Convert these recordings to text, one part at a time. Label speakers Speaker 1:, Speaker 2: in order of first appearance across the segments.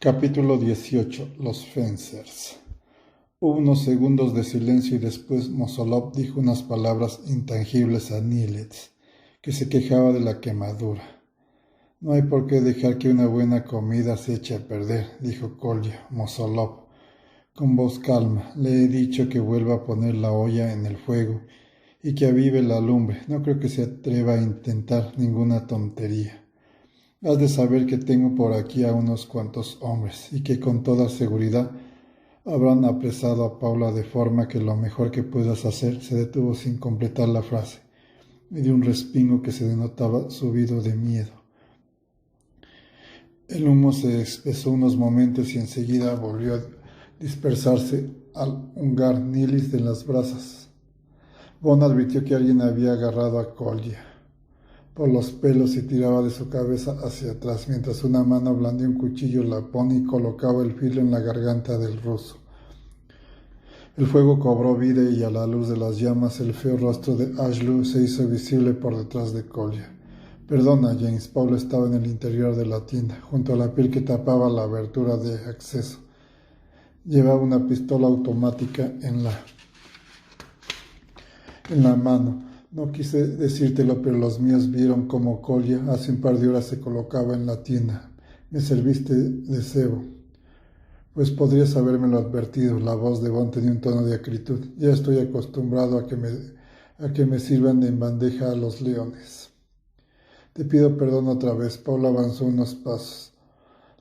Speaker 1: Capítulo 18. Los Fencers. Hubo unos segundos de silencio y después Mosolov dijo unas palabras intangibles a Niels, que se quejaba de la quemadura. «No hay por qué dejar que una buena comida se eche a perder», dijo Kolya. Mosolov, con voz calma, «le he dicho que vuelva a poner la olla en el fuego y que avive la lumbre. No creo que se atreva a intentar ninguna tontería. Has de saber que tengo por aquí a unos cuantos hombres y que con toda seguridad habrán apresado a Paula, de forma que lo mejor que puedas hacer». Se detuvo sin completar la frase y dio un respingo que se denotaba subido de miedo. El humo se espesó unos momentos y enseguida volvió a dispersarse al hungar Niels de las brasas. Von advirtió que alguien había agarrado a Kolya por los pelos y tiraba de su cabeza hacia atrás, mientras una mano blandía un cuchillo lapón y colocaba el filo en la garganta del ruso. El fuego cobró vida y a la luz de las llamas el feo rostro de Ashlu se hizo visible por detrás de Kolya. «Perdona, James». Paula estaba en el interior de la tienda, junto a la piel que tapaba la abertura de acceso. Llevaba una pistola automática en la mano. «No quise decírtelo, pero los míos vieron cómo Kolya hace un par de horas se colocaba en la tienda. Me serviste de cebo». «Pues podrías habérmelo advertido». La voz de Von tenía un tono de acritud. «Ya estoy acostumbrado a que me sirvan en bandeja a los leones». «Te pido perdón otra vez». Paula avanzó unos pasos.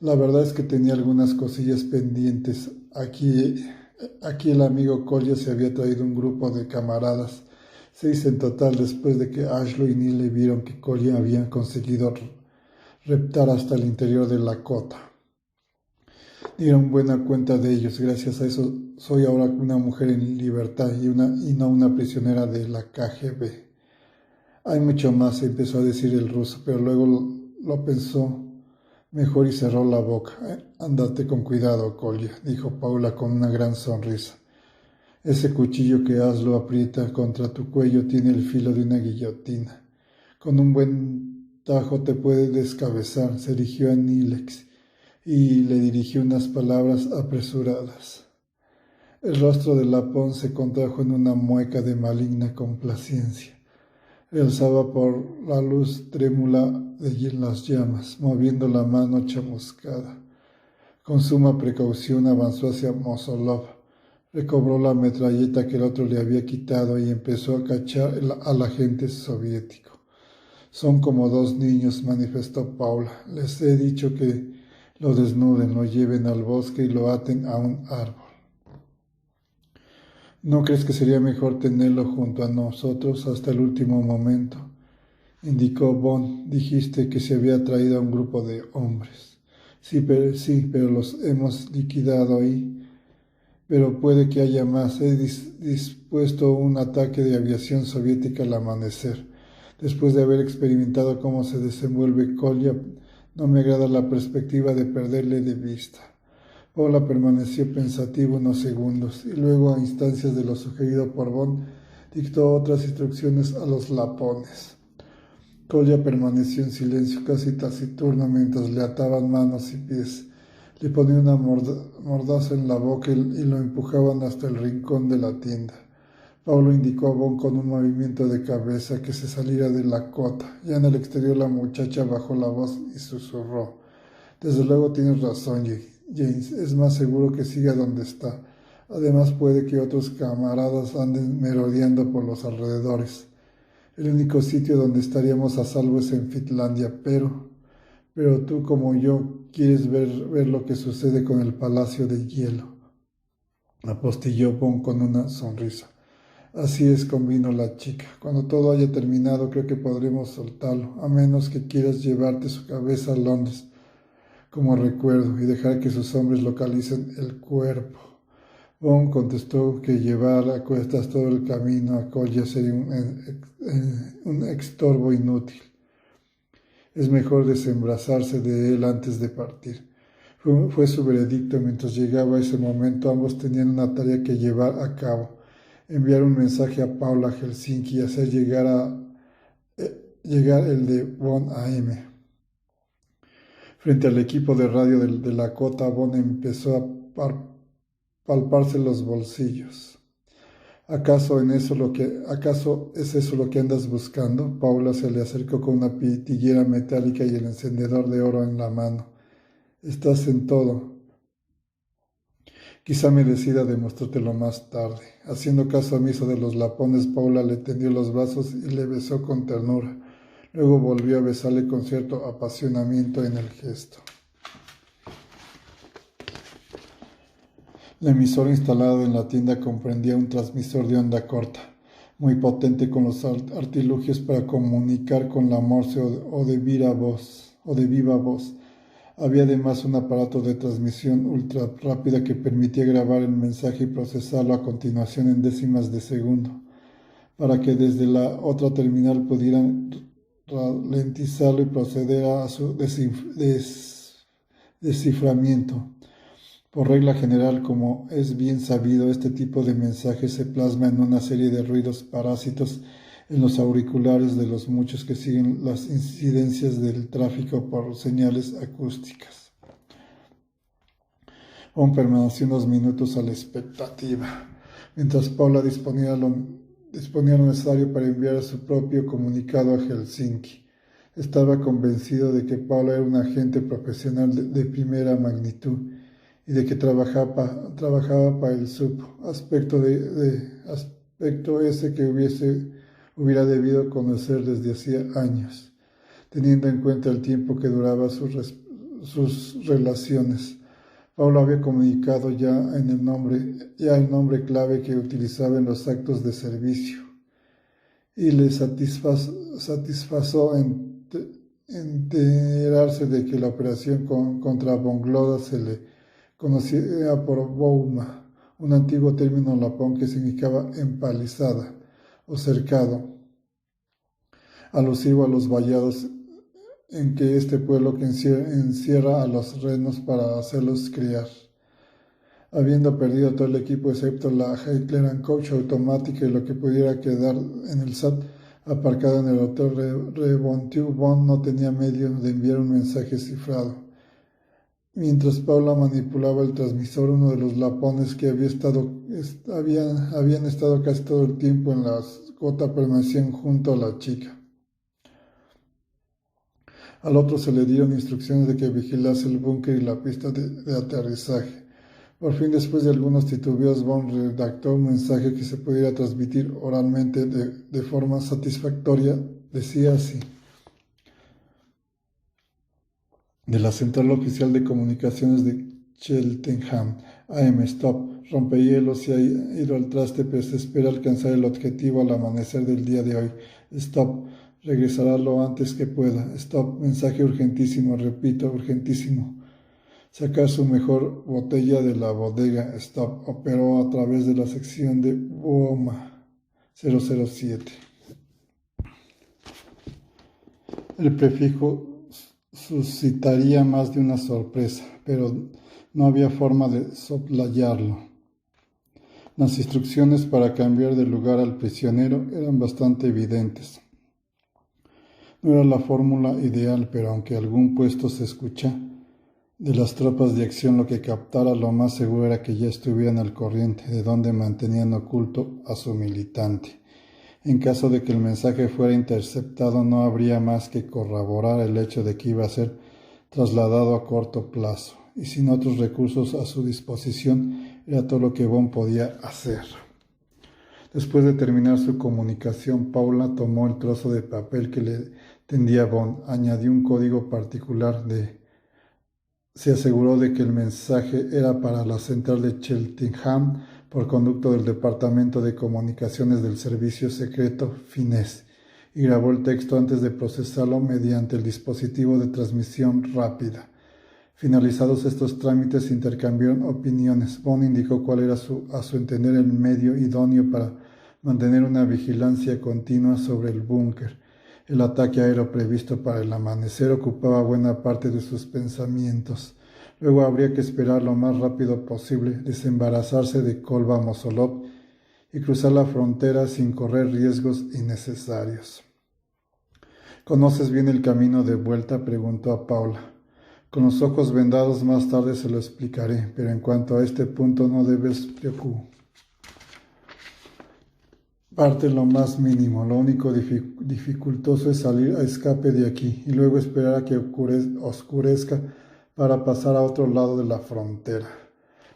Speaker 1: «La verdad es que tenía algunas cosillas pendientes. Aquí el amigo Kolya se había traído un grupo de camaradas, 6 en total, después de que Ashlu y Nile vieron que Kolya había conseguido reptar hasta el interior de la cota. Dieron buena cuenta de ellos. Gracias a eso soy ahora una mujer en libertad y no una prisionera de la KGB. Hay mucho más», empezó a decir el ruso, pero luego lo pensó mejor y cerró la boca. «Ándate con cuidado, Kolya», dijo Paula con una gran sonrisa. «Ese cuchillo que Ashlu aprieta contra tu cuello tiene el filo de una guillotina. Con un buen tajo te puede descabezar». Se dirigió a Niels y le dirigió unas palabras apresuradas. El rostro de Lapón se contrajo en una mueca de maligna complacencia. Realzaba por la luz trémula de las llamas, moviendo la mano chamuscada. Con suma precaución avanzó hacia Mosolov, recobró la metralleta que el otro le había quitado y empezó a cachar al agente soviético. «Son como 2 niños», manifestó Paula. «Les he dicho que lo desnuden, lo lleven al bosque y lo aten a un árbol. ¿No crees que sería mejor tenerlo junto a nosotros hasta el último momento?», indicó Von. «Dijiste que se había traído a un grupo de hombres». Sí, pero los hemos liquidado ahí. Pero puede que haya más. He dispuesto un ataque de aviación soviética al amanecer. Después de haber experimentado cómo se desenvuelve Kolya, no me agrada la perspectiva de perderle de vista». Paula permaneció pensativa unos segundos y luego, a instancias de lo sugerido por Von, dictó otras instrucciones a los lapones. Kolya permaneció en silencio, casi taciturno, mientras le ataban manos y pies. Le ponían una mordaza en la boca y lo empujaban hasta el rincón de la tienda. Paula indicó a Von con un movimiento de cabeza que se saliera de la cota. Ya en el exterior la muchacha bajó la voz y susurró: «Desde luego tienes razón, James. Es más seguro que siga donde está. Además puede que otros camaradas anden merodeando por los alrededores. El único sitio donde estaríamos a salvo es en Finlandia, pero tú, como yo, quieres ver lo que sucede con el Palacio de Hielo», apostilló Von con una sonrisa. «Así es», convino la chica. «Cuando todo haya terminado, creo que podremos soltarlo, a menos que quieras llevarte su cabeza a Londres como recuerdo y dejar que sus hombres localicen el cuerpo». Von contestó que llevar a cuestas todo el camino a Kolya sería un estorbo inútil. Es mejor desembarazarse de él antes de partir. Fue su veredicto. Mientras llegaba ese momento, ambos tenían una tarea que llevar a cabo: enviar un mensaje a Paula a Helsinki y hacer llegar el de Von a M. Frente al equipo de radio de Lakota, Bond empezó a palparse los bolsillos. ¿Acaso es eso lo que andas buscando? Paula se le acercó con una pitillera metálica y el encendedor de oro en la mano. Estás en todo. Quizá me decida demostrártelo más tarde. Haciendo caso omiso de los lapones, Paula le tendió los brazos y le besó con ternura. Luego volvió a besarle con cierto apasionamiento en el gesto. La emisora instalada en la tienda comprendía un transmisor de onda corta, muy potente con los artilugios para comunicar con la Morse o de viva voz. Había además un aparato de transmisión ultra rápida que permitía grabar el mensaje y procesarlo a continuación en décimas de segundo, para que desde la otra terminal pudieran ralentizarlo y proceder a su desciframiento. Por regla general, como es bien sabido, este tipo de mensaje se plasma en una serie de ruidos parásitos en los auriculares de los muchos que siguen las incidencias del tráfico por señales acústicas. Bond permaneció unos minutos a la expectativa, mientras Paula disponía lo necesario para enviar su propio comunicado a Helsinki. Estaba convencido de que Paula era un agente profesional de primera magnitud y de que trabajaba para el SUP, aspecto ese que hubiera debido conocer desde hacía años, teniendo en cuenta el tiempo que duraba sus relaciones. Paula había comunicado ya el nombre clave que utilizaba en los actos de servicio, y le satisfazó enterarse de que la operación contra Von Gloda se le conocía por Bouma, un antiguo término lapón que significaba empalizada o cercado, alusivo a los vallados en que este pueblo que encierra a los renos para hacerlos criar. Habiendo perdido todo el equipo excepto la Heckler & Koch automática y lo que pudiera quedar en el SAT aparcado en el Hotel Rebontiu, Bond no tenía medio de enviar un mensaje cifrado. Mientras Paula manipulaba el transmisor, uno de los lapones que habían estado casi todo el tiempo en la cota permanecían junto a la chica. Al otro se le dieron instrucciones de que vigilase el búnker y la pista de aterrizaje. Por fin, después de algunos titubeos, Bond redactó un mensaje que se pudiera transmitir oralmente de forma satisfactoria. Decía así: de la Central Oficial de Comunicaciones de Cheltenham, AM, stop. Rompehielos se ha ido al traste, pero se espera alcanzar el objetivo al amanecer del día de hoy. Stop. Regresará lo antes que pueda. Stop. Mensaje urgentísimo, repito, urgentísimo. Sacar su mejor botella de la bodega. Stop. Operó a través de la sección de Bouma 007. El prefijo suscitaría más de una sorpresa, pero no había forma de soslayarlo. Las instrucciones para cambiar de lugar al prisionero eran bastante evidentes. No era la fórmula ideal, pero aunque algún puesto se escucha de las tropas de acción, lo que captara lo más seguro era que ya estuvieran al corriente de donde mantenían oculto a su militante. En caso de que el mensaje fuera interceptado, no habría más que corroborar el hecho de que iba a ser trasladado a corto plazo, y sin otros recursos a su disposición, era todo lo que Bond podía hacer. Después de terminar su comunicación, Paula tomó el trozo de papel que le tendía Bond, añadió un código particular se aseguró de que el mensaje era para la central de Cheltenham por conducto del Departamento de Comunicaciones del Servicio Secreto Finés, y grabó el texto antes de procesarlo mediante el dispositivo de transmisión rápida. Finalizados estos trámites, intercambiaron opiniones. Bond indicó cuál era a su entender el medio idóneo para mantener una vigilancia continua sobre el búnker. El ataque aéreo previsto para el amanecer ocupaba buena parte de sus pensamientos. Luego habría que esperar lo más rápido posible, desembarazarse de Kolba Mosolov y cruzar la frontera sin correr riesgos innecesarios. ¿Conoces bien el camino de vuelta?, preguntó a Paula. Con los ojos vendados más tarde se lo explicaré, pero en cuanto a este punto no debes preocuparte lo más mínimo. Lo único dificultoso es salir a escape de aquí y luego esperar a que oscurezca para pasar a otro lado de la frontera.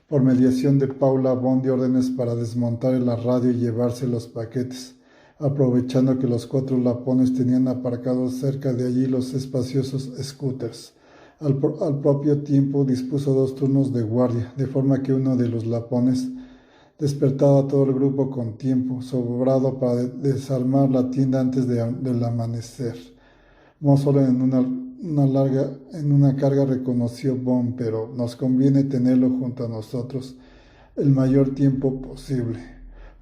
Speaker 1: Por mediación de Paula, Bond dio órdenes para desmontar la radio y llevarse los paquetes, aprovechando que los 4 lapones tenían aparcados cerca de allí los espaciosos scooters. Al propio tiempo dispuso 2 turnos de guardia, de forma que uno de los lapones despertaba a todo el grupo con tiempo sobrado para desarmar la tienda antes del amanecer. No solo en una carga reconoció Bond, pero nos conviene tenerlo junto a nosotros el mayor tiempo posible.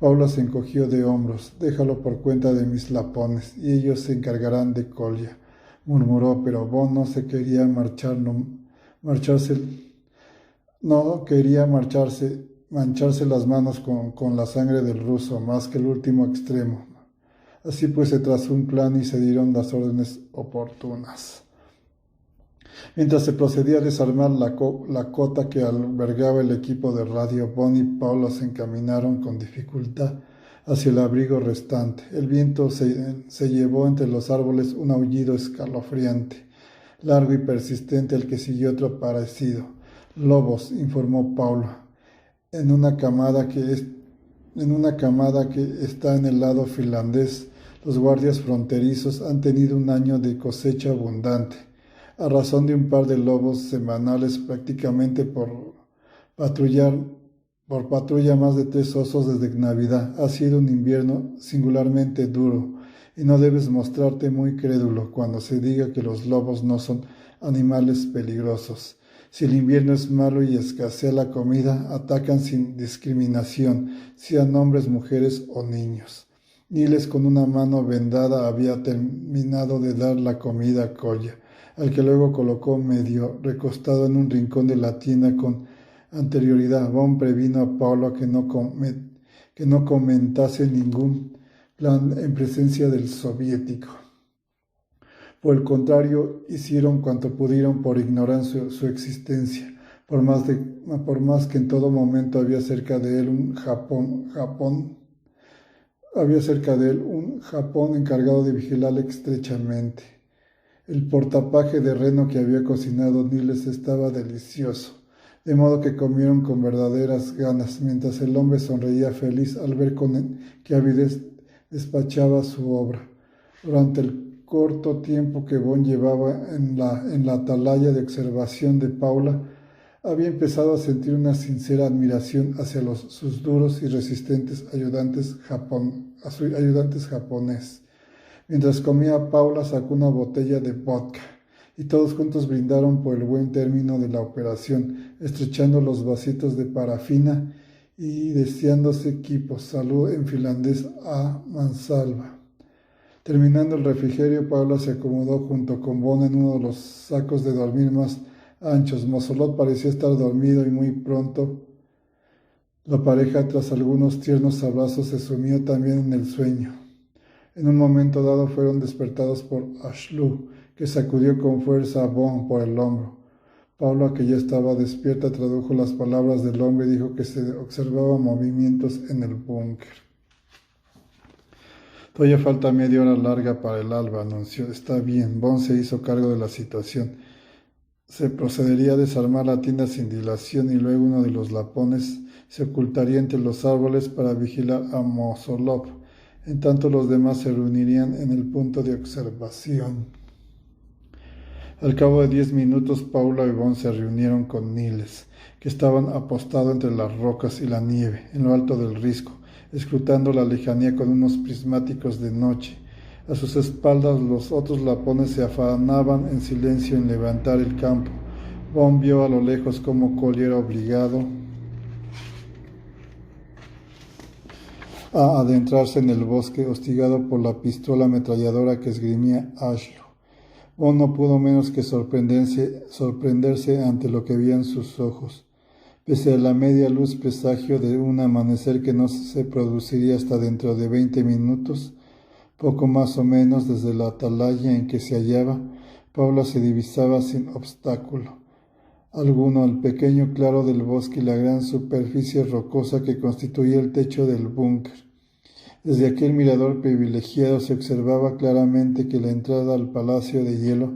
Speaker 1: Paula se encogió de hombros. Déjalo por cuenta de mis lapones, y ellos se encargarán de Kolya, murmuró, pero Bond no quería mancharse las manos con la sangre del ruso, más que el último extremo. Así pues se trazó un plan y se dieron las órdenes oportunas. Mientras se procedía a desarmar la cota que albergaba el equipo de radio, Bond y Paula se encaminaron con dificultad hacia el abrigo restante. El viento se llevó entre los árboles un aullido escalofriante, largo y persistente, al que siguió otro parecido. Lobos, informó Paula, en una camada que está en el lado finlandés. Los guardias fronterizos han tenido un año de cosecha abundante, a razón de un par de lobos semanales prácticamente por patrulla más de 3 osos desde Navidad. Ha sido un invierno singularmente duro, y no debes mostrarte muy crédulo cuando se diga que los lobos no son animales peligrosos. Si el invierno es malo y escasea la comida, atacan sin discriminación, sean hombres, mujeres o niños. Niles, con una mano vendada, había terminado de dar la comida a Kolya, al que luego colocó medio recostado en un rincón de la tienda con anterioridad. Bond previno a Paula que no comentase ningún plan en presencia del soviético. Por el contrario, hicieron cuanto pudieron por ignorar su existencia, por más que en todo momento había cerca de él un Japón encargado de vigilarle estrechamente. El portapaje de reno que había cocinado Niles estaba delicioso, de modo que comieron con verdaderas ganas, mientras el hombre sonreía feliz al ver que avidez despachaba su obra. Durante el corto tiempo que Bond llevaba en la atalaya de observación de Paula, había empezado a sentir una sincera admiración hacia sus duros y resistentes ayudantes japonés. Mientras comía, Paula sacó una botella de vodka, y todos juntos brindaron por el buen término de la operación, estrechando los vasitos de parafina y deseándose quipos. Salud en finlandés a mansalva. Terminando el refrigerio, Paula se acomodó junto con Bond en uno de los sacos de dormir más anchos. Mosolot parecía estar dormido y muy pronto la pareja, tras algunos tiernos abrazos, se sumió también en el sueño. En un momento dado fueron despertados por Ashlu, que sacudió con fuerza a Bond por el hombro. Paula, que ya estaba despierta, tradujo las palabras del hombre y dijo que se observaban movimientos en el búnker. Todavía falta media hora larga para el alba, anunció. Está bien. Bond se hizo cargo de la situación. Se procedería a desarmar la tienda sin dilación, y luego uno de los lapones se ocultaría entre los árboles para vigilar a Mosolov. En tanto, los demás se reunirían en el punto de observación. Al cabo de 10 minutos, Paula y Bond se reunieron con Niles, que estaban apostado entre las rocas y la nieve, en lo alto del risco, escrutando la lejanía con unos prismáticos de noche. A sus espaldas los otros lapones se afanaban en silencio en levantar el campo. Bond vio a lo lejos cómo Kolya era obligado a adentrarse en el bosque, hostigado por la pistola ametralladora que esgrimía Ashlu. Bond no pudo menos que sorprenderse ante lo que veían sus ojos. Pese a la media luz presagio de un amanecer que no se produciría hasta dentro de 20 minutos, poco más o menos desde la atalaya en que se hallaba, Paula se divisaba sin obstáculo. alguno el pequeño claro del bosque y la gran superficie rocosa que constituía el techo del búnker. Desde aquel mirador privilegiado se observaba claramente que la entrada al Palacio de Hielo,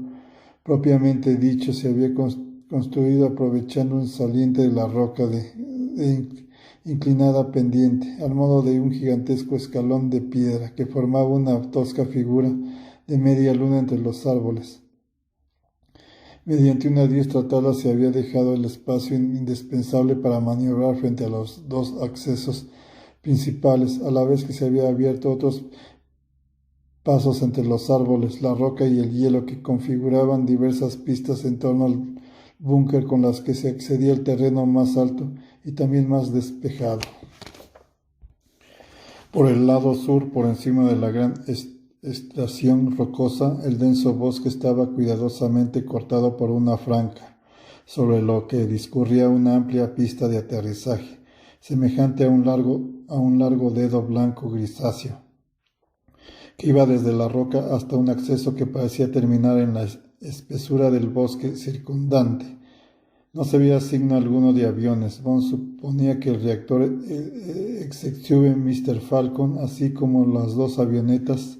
Speaker 1: propiamente dicho, se había construido aprovechando un saliente de la roca de inclinada pendiente, al modo de un gigantesco escalón de piedra que formaba una tosca figura de media luna entre los árboles. Mediante una diestra tabla se había dejado el espacio indispensable para maniobrar frente a los dos accesos principales, a la vez que se había abierto otros pasos entre los árboles, la roca y el hielo que configuraban diversas pistas en torno al búnker con las que se accedía al terreno más alto y también más despejado. Por el lado sur, por encima de la gran estación rocosa, el denso bosque estaba cuidadosamente cortado por una franca, sobre lo que discurría una amplia pista de aterrizaje, semejante a un largo dedo blanco grisáceo, que iba desde la roca hasta un acceso que parecía terminar en la espesura del bosque circundante. No se veía signo alguno de aviones. Bond suponía que el reactor Executive Mr. Falcon, así como las dos avionetas,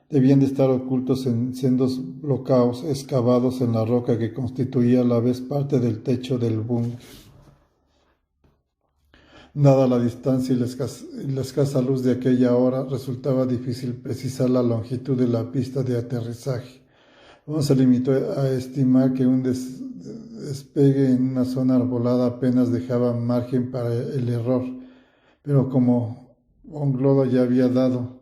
Speaker 1: debían de estar ocultos en sendos bloqueos excavados en la roca que constituía a la vez parte del techo del búnker. Dada la distancia y la escasa luz de aquella hora, resultaba difícil precisar la longitud de la pista de aterrizaje. Bond se limitó a estimar que un despegue en una zona arbolada apenas dejaba margen para el error, pero como Bongloda ya había dado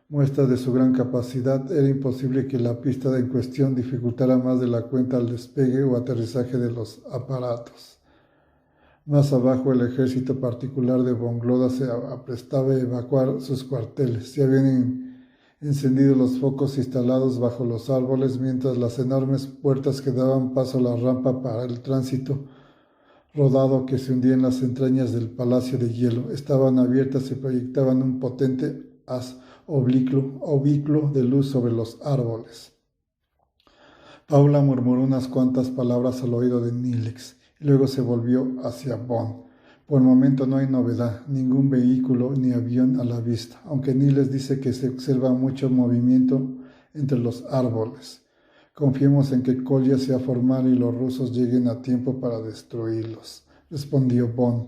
Speaker 1: muestra de su gran capacidad, era imposible que la pista en cuestión dificultara más de la cuenta el despegue o aterrizaje de los aparatos. Más abajo, el ejército particular de Bongloda se aprestaba a evacuar sus cuarteles. Se habían encendido los focos instalados bajo los árboles, mientras las enormes puertas que daban paso a la rampa para el tránsito rodado que se hundía en las entrañas del Palacio de Hielo estaban abiertas y proyectaban un potente haz oblicuo de luz sobre los árboles. Paula murmuró unas cuantas palabras al oído de Nilex y luego se volvió hacia Bond. Por el momento no hay novedad, ningún vehículo ni avión a la vista, aunque Nilex dice que se observa mucho movimiento entre los árboles. Confiemos en que Kolya sea formal y los rusos lleguen a tiempo para destruirlos, respondió Bond.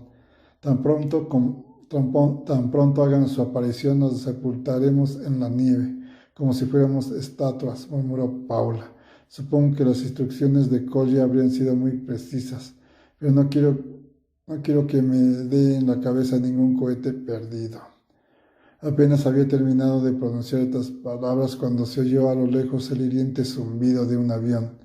Speaker 1: Tan pronto hagan su aparición nos sepultaremos en la nieve, como si fuéramos estatuas, murmuró Paula. Supongo que las instrucciones de Kolya habrían sido muy precisas, pero no quiero que me dé en la cabeza ningún cohete perdido. Apenas había terminado de pronunciar estas palabras cuando se oyó a lo lejos el hiriente zumbido de un avión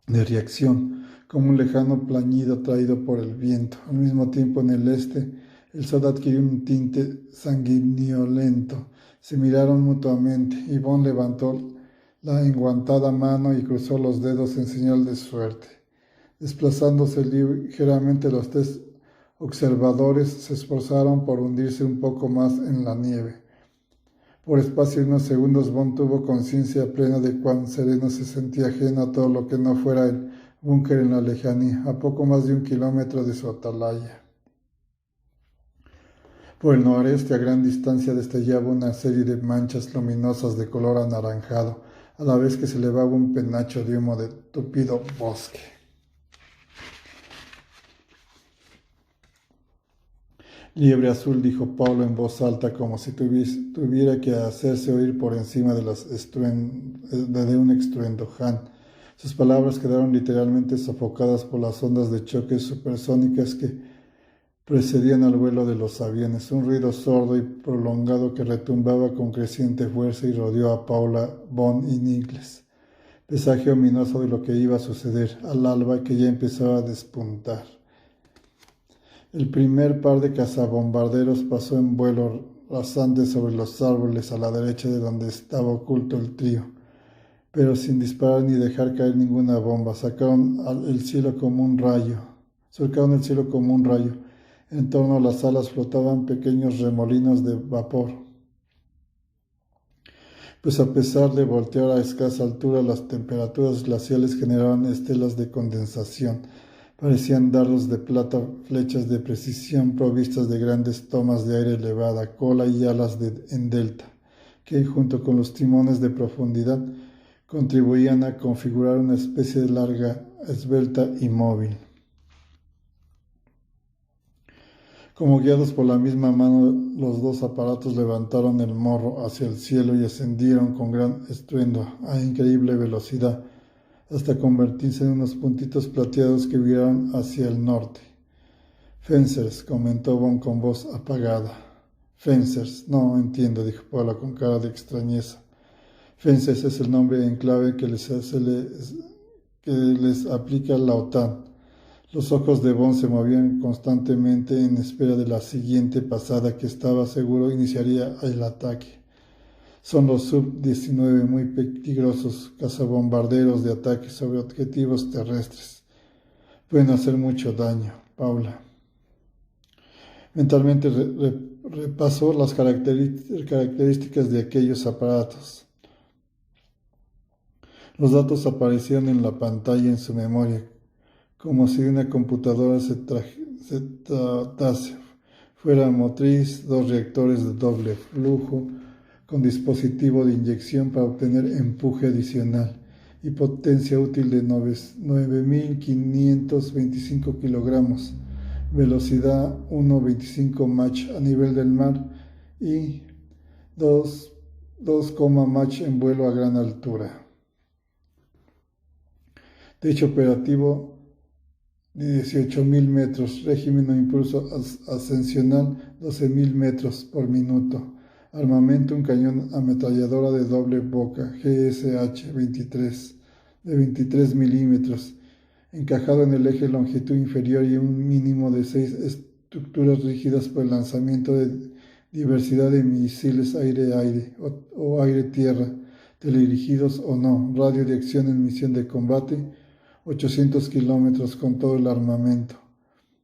Speaker 1: de reacción, como un lejano plañido traído por el viento. Al mismo tiempo, en el este, el sol adquirió un tinte sanguinolento. Se miraron mutuamente y Bond levantó la enguantada mano y cruzó los dedos en señal de suerte. Desplazándose ligeramente, los tres observadores se esforzaron por hundirse un poco más en la nieve. Por espacio de unos segundos Bond tuvo conciencia plena de cuán sereno se sentía, ajeno a todo lo que no fuera el búnker en la lejanía, a poco más de 1 kilómetro de su atalaya. Por el noreste, a gran distancia, destellaba una serie de manchas luminosas de color anaranjado, a la vez que se elevaba un penacho de humo de tupido bosque. Liebre azul, dijo Paulo en voz alta, como si tuviera que hacerse oír por encima de un estruendo. Han. Sus palabras quedaron literalmente sofocadas por las ondas de choque supersónicas que precedían al vuelo de los aviones, un ruido sordo y prolongado que retumbaba con creciente fuerza y rodeó a Paula, Bond y Nichols. Presagio ominoso de lo que iba a suceder al alba que ya empezaba a despuntar. El primer par de cazabombarderos pasó en vuelo rasante sobre los árboles a la derecha de donde estaba oculto el trío, pero sin disparar ni dejar caer ninguna bomba. Surcaron el cielo como un rayo. En torno a las alas flotaban pequeños remolinos de vapor. pues a pesar de voltear a escasa altura, las temperaturas glaciales generaban estelas de condensación. Parecían dardos de plata, flechas de precisión provistas de grandes tomas de aire elevada, cola y alas en delta, que, junto con los timones de profundidad, contribuían a configurar una especie de larga, esbelta y móvil. Como guiados por la misma mano, los dos aparatos levantaron el morro hacia el cielo y ascendieron con gran estruendo, a increíble velocidad, hasta convertirse en unos puntitos plateados que viraron hacia el norte. «Fencers», comentó Bond con voz apagada. «Fencers, no entiendo», dijo Paula con cara de extrañeza. «Fencers es el nombre en clave que les aplica la OTAN». Los ojos de Bond se movían constantemente en espera de la siguiente pasada que estaba seguro iniciaría el ataque. Son los Sub-19 muy peligrosos cazabombarderos de ataque sobre objetivos terrestres. Pueden hacer mucho daño, Paula. Mentalmente repasó las características de aquellos aparatos. Los datos aparecieron en la pantalla en su memoria, como si de una computadora se tratase. Fuera motriz, 2 reactores de doble flujo, con dispositivo de inyección para obtener empuje adicional y potencia útil de 9.525 kilogramos, velocidad 1.25 Mach a nivel del mar y 2 Mach en vuelo a gran altura. Techo operativo de 18.000 metros, régimen o impulso ascensional 12.000 metros por minuto. Armamento: un cañón ametralladora de doble boca GSH-23 de 23 milímetros, encajado en el eje longitud inferior, y un mínimo de 6 estructuras rígidas para el lanzamiento de diversidad de misiles aire-aire o aire-tierra, teledirigidos o no. Radio de acción en misión de combate: 800 kilómetros con todo el armamento.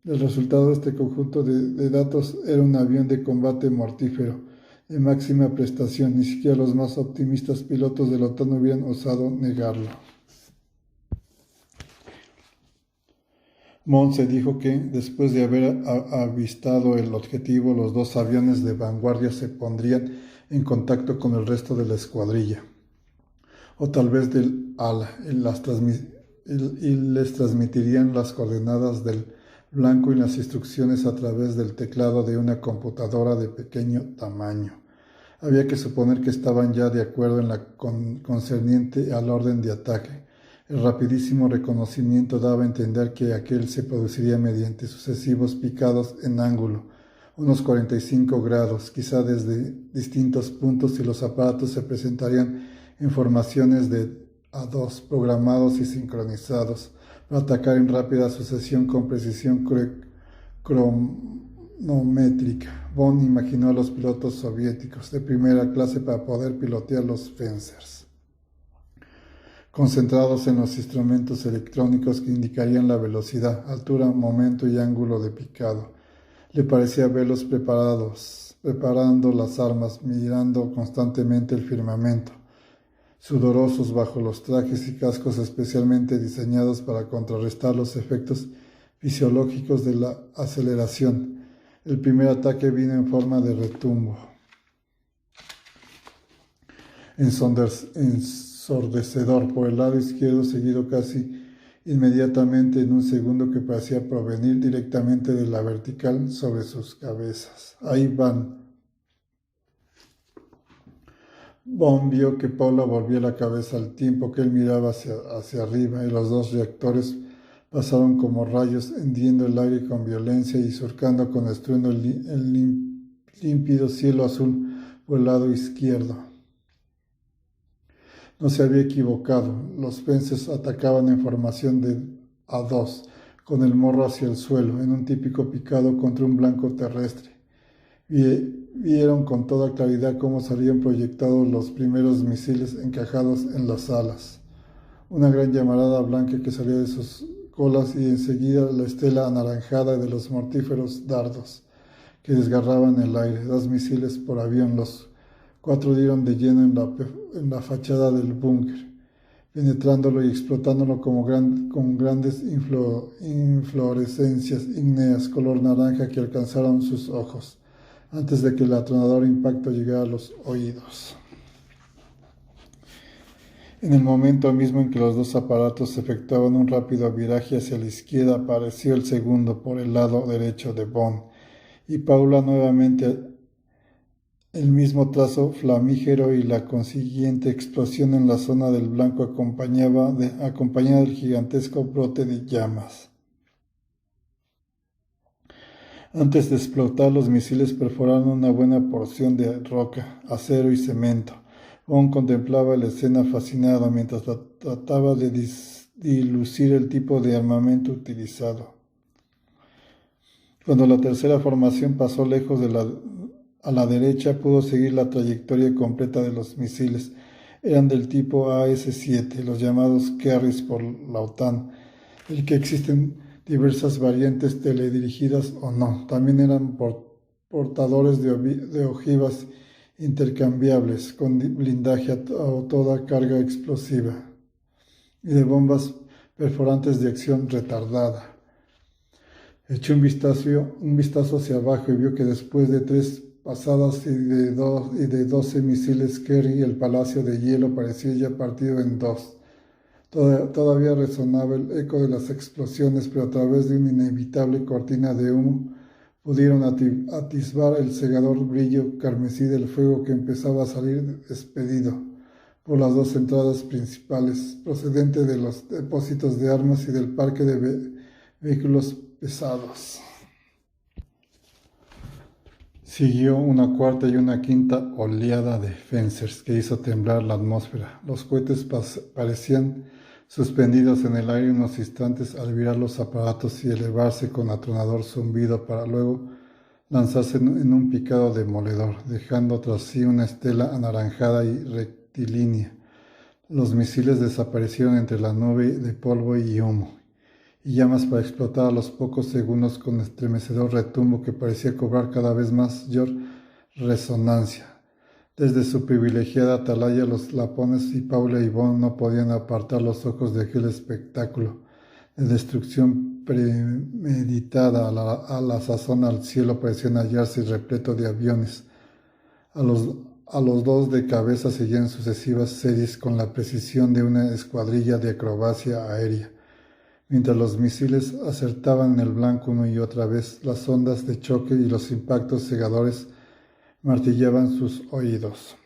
Speaker 1: El resultado de este conjunto de datos era un avión de combate mortífero, de máxima prestación. Ni siquiera los más optimistas pilotos de la OTAN hubieran osado negarlo. Bond se dijo que, después de haber avistado el objetivo, los 2 aviones de vanguardia se pondrían en contacto con el resto de la escuadrilla, o tal vez del ala, y les transmitirían las coordenadas del blanco y las instrucciones a través del teclado de una computadora de pequeño tamaño. Había que suponer que estaban ya de acuerdo en la concerniente al orden de ataque. El rapidísimo reconocimiento daba a entender que aquel se produciría mediante sucesivos picados en ángulo, unos 45 grados, quizá desde distintos puntos, y los aparatos se presentarían en formaciones de A2, programados y sincronizados, para atacar en rápida sucesión con precisión cronométrica. Bond imaginó a los pilotos soviéticos de primera clase para poder pilotear los Fencers, concentrados en los instrumentos electrónicos que indicarían la velocidad, altura, momento y ángulo de picado. Le parecía verlos preparando las armas, mirando constantemente el firmamento, sudorosos bajo los trajes y cascos especialmente diseñados para contrarrestar los efectos fisiológicos de la aceleración. El primer ataque vino en forma de retumbo ensordecedor por el lado izquierdo, seguido casi inmediatamente en un segundo que parecía provenir directamente de la vertical sobre sus cabezas. «Ahí van». Bond vio que Paula volvía la cabeza al tiempo que él miraba hacia arriba, y los 2 reactores pasaron como rayos, hendiendo el aire con violencia y surcando con estruendo el límpido cielo azul por el lado izquierdo. No se había equivocado. Los Fencers atacaban en formación de A2, con el morro hacia el suelo, en un típico picado contra un blanco terrestre. Vieron con toda claridad cómo salían proyectados los primeros misiles encajados en las alas. Una gran llamarada blanca que salía de sus colas, y enseguida la estela anaranjada de los mortíferos dardos que desgarraban el aire. 2 misiles por avión, los 4 dieron de lleno en la fachada del búnker, penetrándolo y explotándolo con grandes inflorescencias ígneas color naranja que alcanzaron sus ojos, antes de que el atronador impacto llegara a los oídos. En el momento mismo en que los dos aparatos efectuaban un rápido viraje hacia la izquierda, apareció el segundo por el lado derecho de Bond, y Paula nuevamente el mismo trazo flamígero y la consiguiente explosión en la zona del blanco acompañada del gigantesco brote de llamas. Antes de explotar, los misiles perforaron una buena porción de roca, acero y cemento. Bond contemplaba la escena fascinado mientras trataba de dilucir el tipo de armamento utilizado. Cuando la tercera formación pasó lejos a la derecha, pudo seguir la trayectoria completa de los misiles. Eran del tipo AS-7, los llamados Carriers por la OTAN, del que existen diversas variantes teledirigidas o no. También eran portadores de ojivas intercambiables con blindaje a toda carga explosiva y de bombas perforantes de acción retardada. Echó un vistazo hacia abajo y vio que después de 3 pasadas y de 12 misiles Kerry, el palacio de hielo parecía ya partido en 2. Todavía resonaba el eco de las explosiones, pero a través de una inevitable cortina de humo pudieron atisbar el cegador brillo carmesí del fuego que empezaba a salir despedido por las 2 entradas principales, procedente de los depósitos de armas y del parque de vehículos pesados. Siguió una cuarta y una quinta oleada de Fencers que hizo temblar la atmósfera. Los cohetes parecían suspendidos en el aire unos instantes al virar los aparatos y elevarse con atronador zumbido para luego lanzarse en un picado demoledor, dejando tras sí una estela anaranjada y rectilínea. Los misiles desaparecieron entre la nube de polvo y humo, y llamas para explotar a los pocos segundos con estremecedor retumbo que parecía cobrar cada vez mayor resonancia. Desde su privilegiada atalaya, los lapones y Paula y Bond no podían apartar los ojos de aquel espectáculo de destrucción premeditada. A la sazón al cielo parecían hallarse repleto de aviones. A los 2 de cabeza seguían sucesivas series con la precisión de una escuadrilla de acrobacia aérea. Mientras los misiles acertaban en el blanco una y otra vez, las ondas de choque y los impactos cegadores martillaban sus oídos.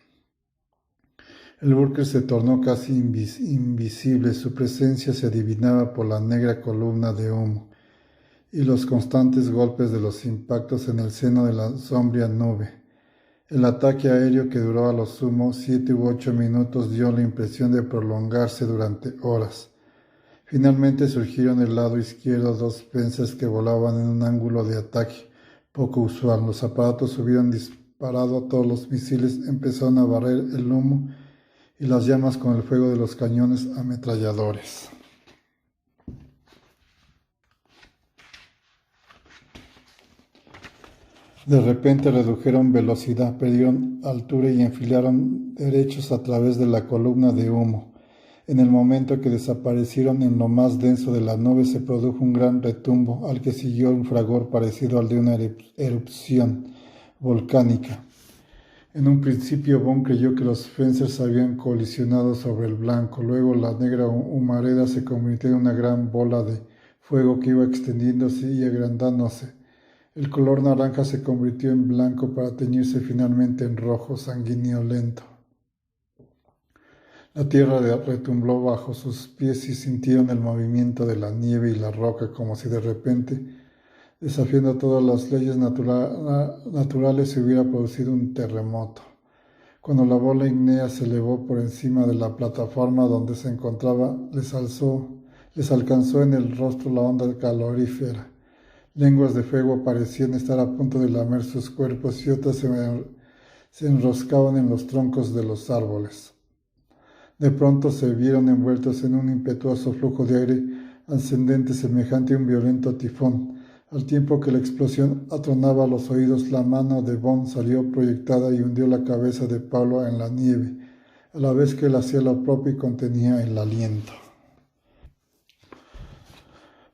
Speaker 1: El búnker se tornó casi invisible, su presencia se adivinaba por la negra columna de humo y los constantes golpes de los impactos en el seno de la sombría nube. El ataque aéreo, que duró a lo sumo 7 u 8 minutos, dio la impresión de prolongarse durante horas. Finalmente surgieron del lado izquierdo 2 Fencers que volaban en un ángulo de ataque poco usual. Los aparatos hubieran disparado todos los misiles, empezaron a barrer el humo y las llamas con el fuego de los cañones ametralladores. De repente redujeron velocidad, perdieron altura y enfilaron derechos a través de la columna de humo. En el momento que desaparecieron en lo más denso de la nube se produjo un gran retumbo, al que siguió un fragor parecido al de una erupción volcánica. En un principio Bond creyó que los Fencers habían colisionado sobre el blanco. Luego la negra humareda se convirtió en una gran bola de fuego que iba extendiéndose y agrandándose. El color naranja se convirtió en blanco para teñirse finalmente en rojo sanguinolento. La tierra retumbló bajo sus pies y sintieron el movimiento de la nieve y la roca, como si de repente, desafiando todas las leyes naturales, se hubiera producido un terremoto. Cuando la bola ígnea se elevó por encima de la plataforma donde se encontraba, les alcanzó en el rostro la onda calorífera. Lenguas de fuego parecían estar a punto de lamer sus cuerpos y otras se enroscaban en los troncos de los árboles. De pronto se vieron envueltos en un impetuoso flujo de aire ascendente semejante a un violento tifón. Al tiempo que la explosión atronaba los oídos, la mano de Bond salió proyectada y hundió la cabeza de Pablo en la nieve, a la vez que él hacía lo propio y contenía el aliento.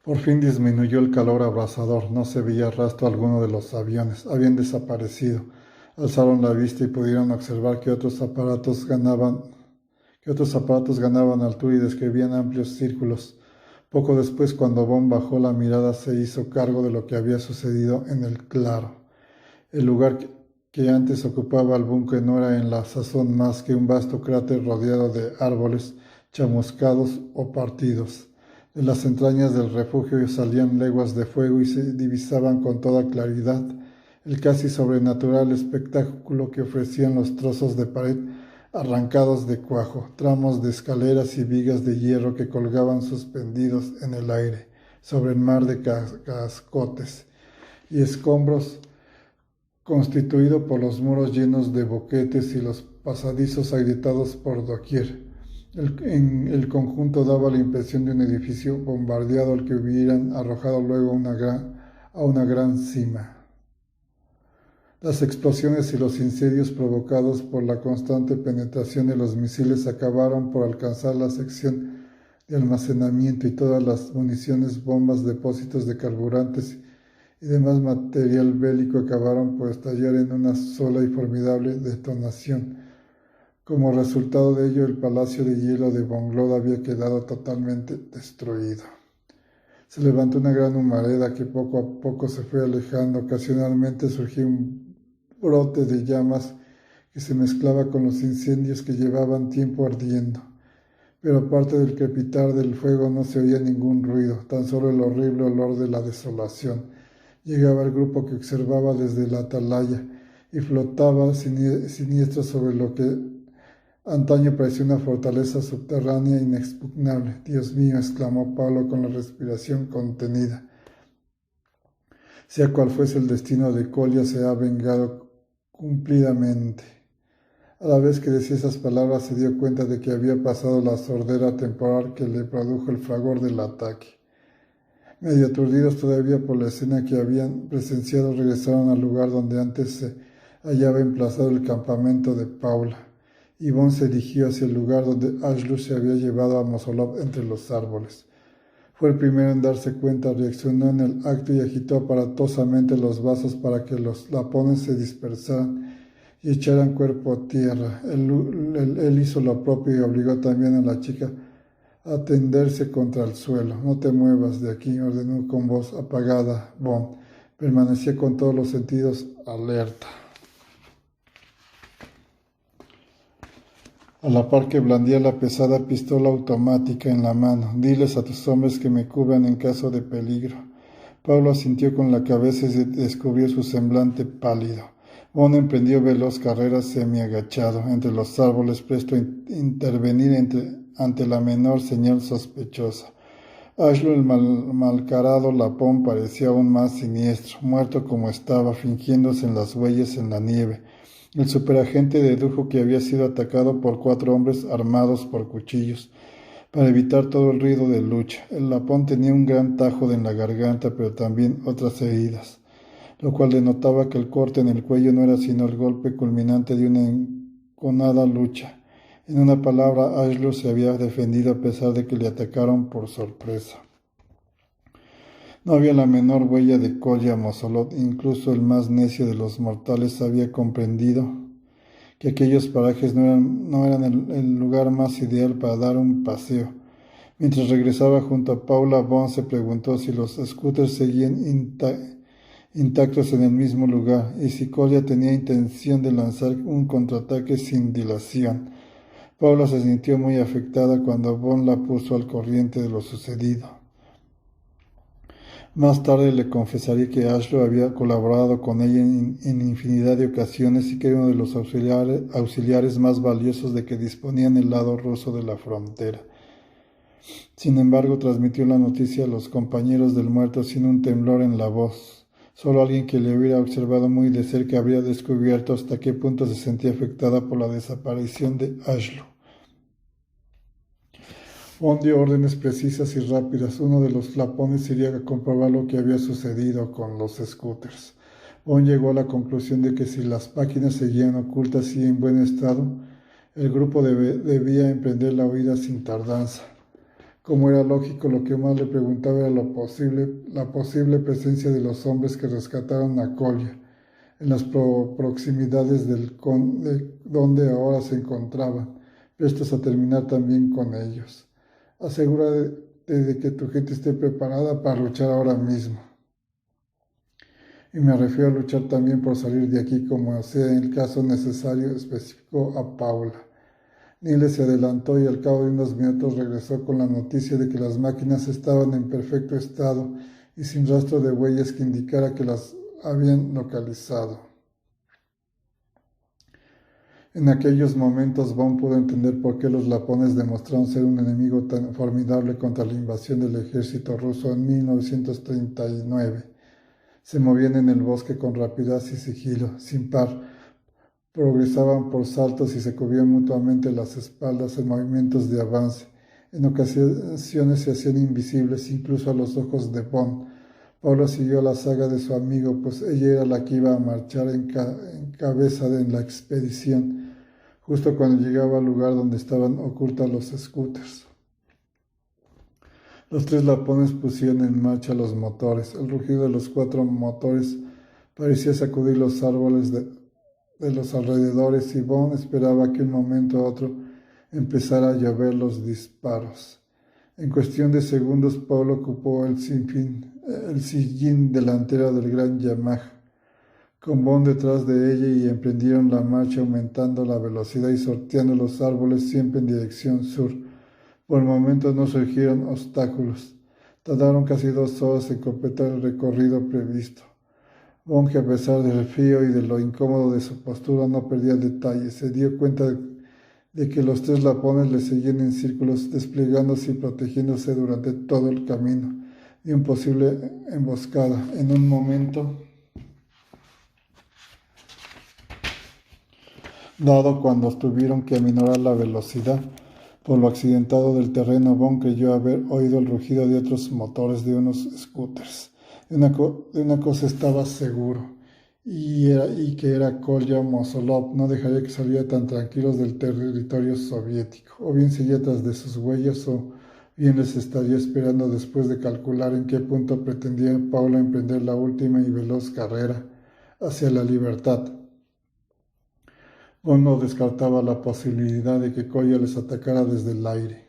Speaker 1: Por fin disminuyó el calor abrasador, no se veía rastro alguno de los aviones, habían desaparecido. Alzaron la vista y pudieron observar que otros aparatos ganaban altura y describían amplios círculos. Poco después, cuando Bond bajó la mirada, se hizo cargo de lo que había sucedido en el claro. El lugar que antes ocupaba el búnker no era en la sazón más que un vasto cráter rodeado de árboles chamuscados o partidos. De las entrañas del refugio salían leguas de fuego y se divisaban con toda claridad el casi sobrenatural espectáculo que ofrecían los trozos de pared arrancados de cuajo, tramos de escaleras y vigas de hierro que colgaban suspendidos en el aire sobre el mar de cascotes y escombros constituido por los muros llenos de boquetes y los pasadizos agrietados por doquier. El conjunto daba la impresión de un edificio bombardeado al que hubieran arrojado luego a una gran cima. Las explosiones y los incendios provocados por la constante penetración de los misiles acabaron por alcanzar la sección de almacenamiento y todas las municiones, bombas, depósitos de carburantes y demás material bélico acabaron por estallar en una sola y formidable detonación. Como resultado de ello, el palacio de hielo de Bonglod había quedado totalmente destruido. Se levantó una gran humareda que poco a poco se fue alejando. Ocasionalmente surgió un brote de llamas que se mezclaba con los incendios que llevaban tiempo ardiendo. Pero aparte del crepitar del fuego no se oía ningún ruido, tan solo el horrible olor de la desolación. Llegaba el grupo que observaba desde la atalaya y flotaba siniestro sobre lo que antaño parecía una fortaleza subterránea inexpugnable. «Dios mío», exclamó Pablo con la respiración contenida. Sea cual fuese el destino de Colia, se ha vengado cumplidamente. A la vez que decía esas palabras se dio cuenta de que había pasado la sordera temporal que le produjo el fragor del ataque. Medio aturdidos todavía por la escena que habían presenciado, regresaron al lugar donde antes se hallaba emplazado el campamento de Paula. Y Bond se dirigió hacia el lugar donde Ashlu se había llevado a Mosolov entre los árboles. Fue el primero en darse cuenta, reaccionó en el acto y agitó aparatosamente los vasos para que los lapones se dispersaran y echaran cuerpo a tierra. Él hizo lo propio y obligó también a la chica a tenderse contra el suelo. «No te muevas de aquí», ordenó con voz apagada Bond. Permanecía con todos los sentidos alerta. A la par que blandía la pesada pistola automática en la mano. «Diles a tus hombres que me cubran en caso de peligro». Pablo asintió con la cabeza y descubrió su semblante pálido. Bond emprendió veloz carrera semiagachado entre los árboles, presto a intervenir ante la menor señal sospechosa. Ashlu, el malcarado lapón, parecía aún más siniestro, muerto como estaba, fingiéndose en las huellas en la nieve. El superagente dedujo que había sido atacado por 4 hombres armados por cuchillos, para evitar todo el ruido de lucha. El lapón tenía un gran tajo en la garganta, pero también otras heridas, lo cual denotaba que el corte en el cuello no era sino el golpe culminante de una enconada lucha. En una palabra, Ashlu se había defendido a pesar de que le atacaron por sorpresa. No había la menor huella de Colia Mosolov. Incluso el más necio de los mortales había comprendido que aquellos parajes no eran el lugar más ideal para dar un paseo. Mientras regresaba junto a Paula, Bond se preguntó si los scooters seguían intactos en el mismo lugar y si Colia tenía intención de lanzar un contraataque sin dilación. Paula se sintió muy afectada cuando Bond la puso al corriente de lo sucedido. Más tarde le confesaría que Ashlu había colaborado con ella en infinidad de ocasiones y que era uno de los auxiliares más valiosos de que disponía en el lado ruso de la frontera. Sin embargo, transmitió la noticia a los compañeros del muerto sin un temblor en la voz. Solo alguien que le hubiera observado muy de cerca habría descubierto hasta qué punto se sentía afectada por la desaparición de Ashlu. Bond dio órdenes precisas y rápidas. Uno de los lapones iría a comprobar lo que había sucedido con los scooters. Bond llegó a la conclusión de que si las máquinas seguían ocultas y en buen estado, el grupo debía emprender la huida sin tardanza. Como era lógico, lo que más le preguntaba era la posible presencia de los hombres que rescataron a Kolya en las proximidades de donde ahora se encontraban, prestos a terminar también con ellos. Asegúrate de que tu gente esté preparada para luchar ahora mismo. Y me refiero a luchar también por salir de aquí como sea en el caso necesario, especificó a Paula. Niles se adelantó y al cabo de unos minutos regresó con la noticia de que las máquinas estaban en perfecto estado y sin rastro de huellas que indicara que las habían localizado. En aquellos momentos Bond pudo entender por qué los lapones demostraron ser un enemigo tan formidable contra la invasión del ejército ruso en 1939. Se movían en el bosque con rapidez y sigilo, sin par. Progresaban por saltos y se cubrían mutuamente las espaldas en movimientos de avance. En ocasiones se hacían invisibles incluso a los ojos de Bond. Paula siguió la saga de su amigo, pues ella era la que iba a marchar en cabeza de la expedición, justo cuando llegaba al lugar donde estaban ocultos los scooters. Los tres lapones pusieron en marcha los motores. El rugido de los 4 motores parecía sacudir los árboles de los alrededores y Bond esperaba que un momento a otro empezara a llover los disparos. En cuestión de segundos, Paula ocupó el sillín delantero del gran Yamaha, con Bond detrás de ella y emprendieron la marcha aumentando la velocidad y sorteando los árboles siempre en dirección sur. Por el momento no surgieron obstáculos. Tardaron casi 2 horas en completar el recorrido previsto. Bond, que a pesar del frío y de lo incómodo de su postura, no perdía detalles. Se dio cuenta de que los 3 lapones le seguían en círculos, desplegándose y protegiéndose durante todo el camino de una posible emboscada. En un momento dado, cuando tuvieron que aminorar la velocidad por lo accidentado del terreno, Bond creyó haber oído el rugido de otros motores de unos scooters. De una cosa estaba seguro, y que era Kolya Mosolov. No dejaría que saliera tan tranquilos del territorio soviético. O bien seguía tras de sus huellas, o bien les estaría esperando después de calcular en qué punto pretendía Paula emprender la última y veloz carrera hacia la libertad. Bond no descartaba la posibilidad de que Kolya les atacara desde el aire.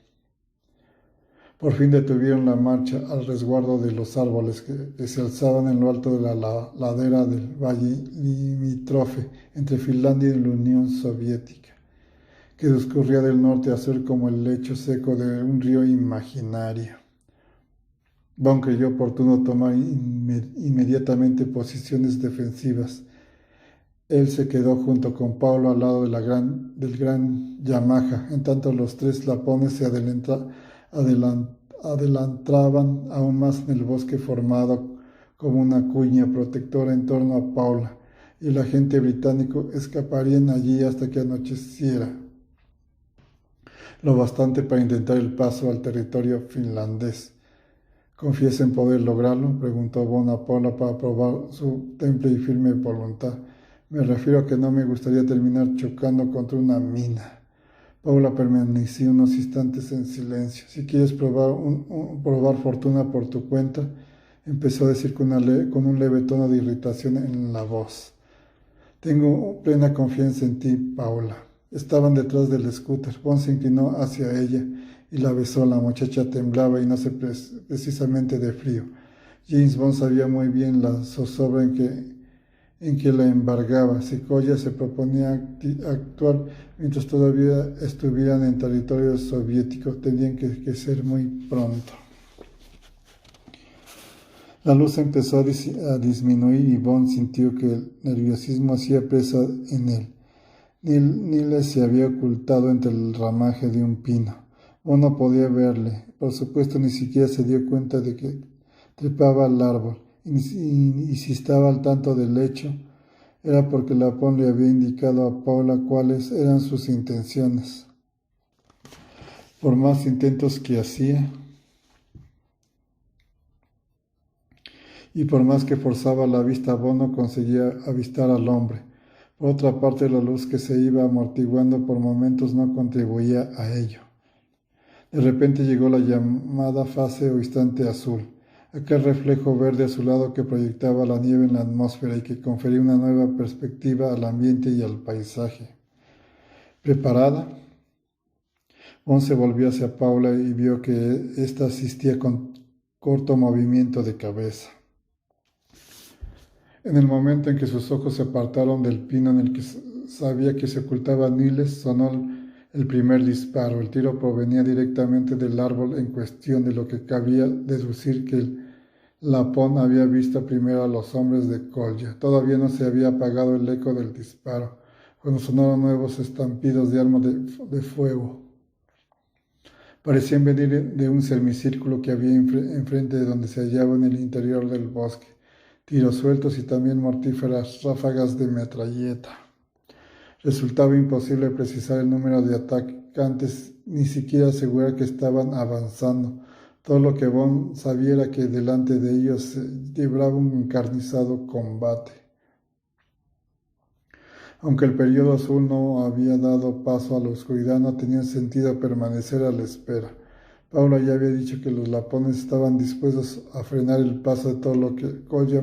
Speaker 1: Por fin detuvieron la marcha al resguardo de los árboles que se alzaban en lo alto de la ladera del valle limítrofe entre Finlandia y la Unión Soviética, que discurría del norte a sur como el lecho seco de un río imaginario. Bond creyó oportuno tomar inmediatamente posiciones defensivas. Él se quedó junto con Paulo al lado del gran Yamaha, en tanto los 3 lapones se adelantaban aún más en el bosque formado como una cuña protectora en torno a Paula, y el agente británico escaparían allí hasta que anocheciera, lo bastante para intentar el paso al territorio finlandés. ¿Confías en poder lograrlo?, preguntó Bond a Paula para probar su temple y firme voluntad. Me refiero a que no me gustaría terminar chocando contra una mina. Paula permaneció unos instantes en silencio. Si quieres probar fortuna por tu cuenta, empezó a decir con un leve tono de irritación en la voz. Tengo plena confianza en ti, Paula. Estaban detrás del scooter. Bond se inclinó hacia ella y la besó. La muchacha temblaba y no se precisamente de frío. James Bond sabía muy bien la zozobra en que la embargaba. Si Kolya se proponía actuar mientras todavía estuvieran en territorio soviético, tendrían que ser muy pronto. La luz empezó a disminuir y Bond sintió que el nerviosismo hacía presa en él. Niles se había ocultado entre el ramaje de un pino. Bond no podía verle. Por supuesto, ni siquiera se dio cuenta de que trepaba al árbol. Y si estaba al tanto del hecho, era porque Lapón le había indicado a Paula cuáles eran sus intenciones. Por más intentos que hacía y por más que forzaba la vista, Bond no conseguía avistar al hombre. Por otra parte, la luz que se iba amortiguando por momentos no contribuía a ello. De repente llegó la llamada fase o instante azul, aquel reflejo verde azulado que proyectaba la nieve en la atmósfera y que confería una nueva perspectiva al ambiente y al paisaje. ¿Preparada? Bond se volvió hacia Paula y vio que ésta asistía con corto movimiento de cabeza. En el momento en que sus ojos se apartaron del pino en el que sabía que se ocultaba Niles, sonó el primer disparo. El tiro provenía directamente del árbol en cuestión, de lo que cabía deducir que el lapón había visto primero a los hombres de Kolya. Todavía no se había apagado el eco del disparo, cuando sonaron nuevos estampidos de armas de fuego. Parecían venir de un semicírculo que había enfrente de donde se hallaba en el interior del bosque. Tiros sueltos y también mortíferas ráfagas de metralleta. Resultaba imposible precisar el número de atacantes, ni siquiera asegurar que estaban avanzando. Todo lo que Bond sabía era que delante de ellos se libraba un encarnizado combate. Aunque el periodo azul no había dado paso a la oscuridad, no tenía sentido permanecer a la espera. Paula ya había dicho que los lapones estaban dispuestos a frenar el paso de todo lo que Kolya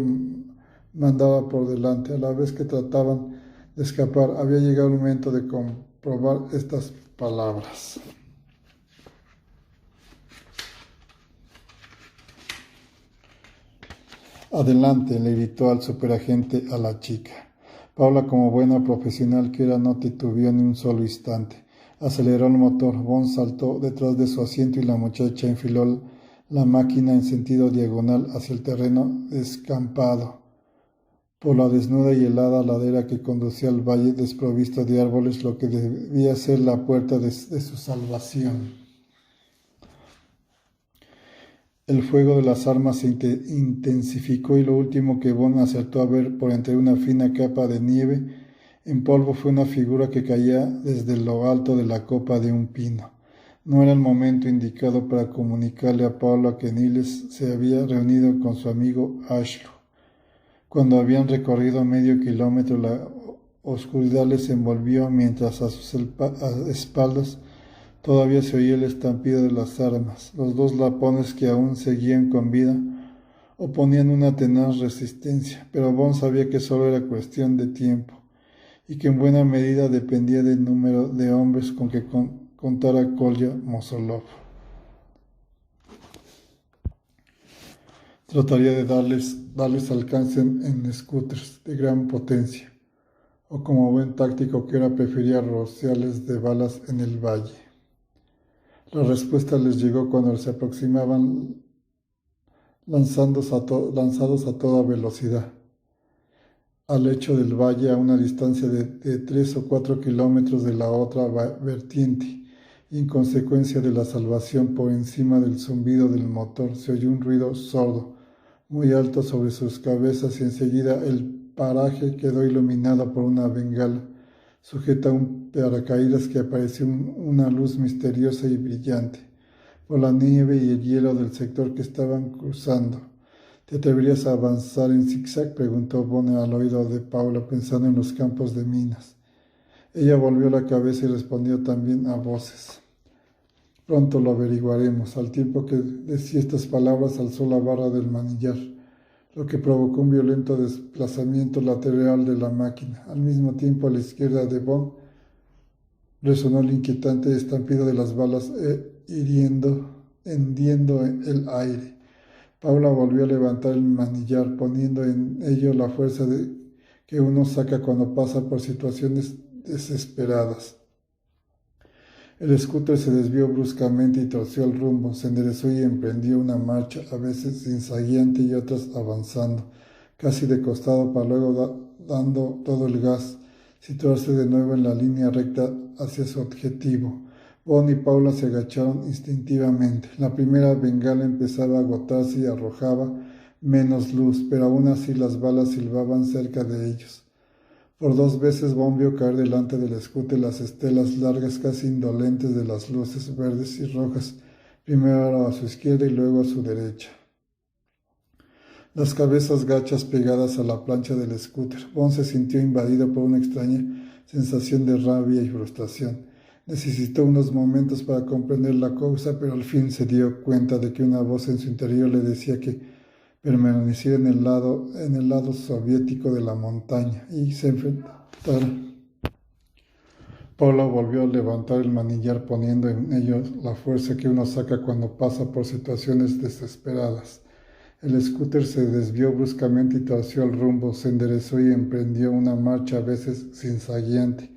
Speaker 1: mandaba por delante. A la vez que trataban de escapar, había llegado el momento de comprobar estas palabras. Adelante, le gritó al superagente a la chica. Paula, como buena profesional que era, no titubeó ni un solo instante. Aceleró el motor. Bond saltó detrás de su asiento y la muchacha enfiló la máquina en sentido diagonal hacia el terreno descampado por la desnuda y helada ladera que conducía al valle desprovisto de árboles, lo que debía ser la puerta de su salvación. El fuego de las armas se intensificó y lo último que Bond acertó a ver por entre una fina capa de nieve en polvo fue una figura que caía desde lo alto de la copa de un pino. No era el momento indicado para comunicarle a Paula que Niles se había reunido con su amigo Ashlow. Cuando habían recorrido medio kilómetro, la oscuridad les envolvió mientras a sus espaldas todavía se oía el estampido de las armas. Los dos lapones que aún seguían con vida oponían una tenaz resistencia, pero Bond sabía que solo era cuestión de tiempo y que en buena medida dependía del número de hombres con que contara Kolya Mosolov. Trataría de darles alcance en scooters de gran potencia, o como buen táctico que era, prefería rociarles de balas en el valle. La respuesta les llegó cuando se aproximaban lanzados a toda velocidad al lecho del valle, a una distancia de 3 o 4 kilómetros de la otra vertiente, y en consecuencia de la salvación, por encima del zumbido del motor, se oyó un ruido sordo, muy alto sobre sus cabezas, y enseguida el paraje quedó iluminado por una bengala sujeta a un paracaídas que apareció una luz misteriosa y brillante por la nieve y el hielo del sector que estaban cruzando. ¿Te atreverías a avanzar en zigzag?, preguntó Bond al oído de Paula, pensando en los campos de minas. Ella volvió la cabeza y respondió también a voces. Pronto lo averiguaremos. Al tiempo que decía estas palabras, alzó la barra del manillar, lo que provocó un violento desplazamiento lateral de la máquina. Al mismo tiempo, a la izquierda de Bond resonó el inquietante estampido de las balas hendiendo el aire. Paula volvió a levantar el manillar, poniendo en ello la fuerza que uno saca cuando pasa por situaciones desesperadas. El scooter se desvió bruscamente y torció el rumbo, se enderezó y emprendió una marcha, a veces zigzagueante y otras avanzando, casi de costado, para luego, dando todo el gas, situarse de nuevo en la línea recta hacia su objetivo. Bond y Paula se agacharon instintivamente. La primera bengala empezaba a agotarse y arrojaba menos luz, pero aún así las balas silbaban cerca de ellos. Por 2 veces Bond vio caer delante del scooter las estelas largas casi indolentes de las luces verdes y rojas, primero a su izquierda y luego a su derecha. Las cabezas gachas pegadas a la plancha del scooter. Bond se sintió invadido por una extraña sensación de rabia y frustración. Necesitó unos momentos para comprender la causa, pero al fin se dio cuenta de que una voz en su interior le decía que permaneciera en el lado soviético de la montaña y se enfrentara. Paula volvió a levantar el manillar poniendo en ello la fuerza que uno saca cuando pasa por situaciones desesperadas. El scooter se desvió bruscamente y torció el rumbo, se enderezó y emprendió una marcha a veces zigzagueante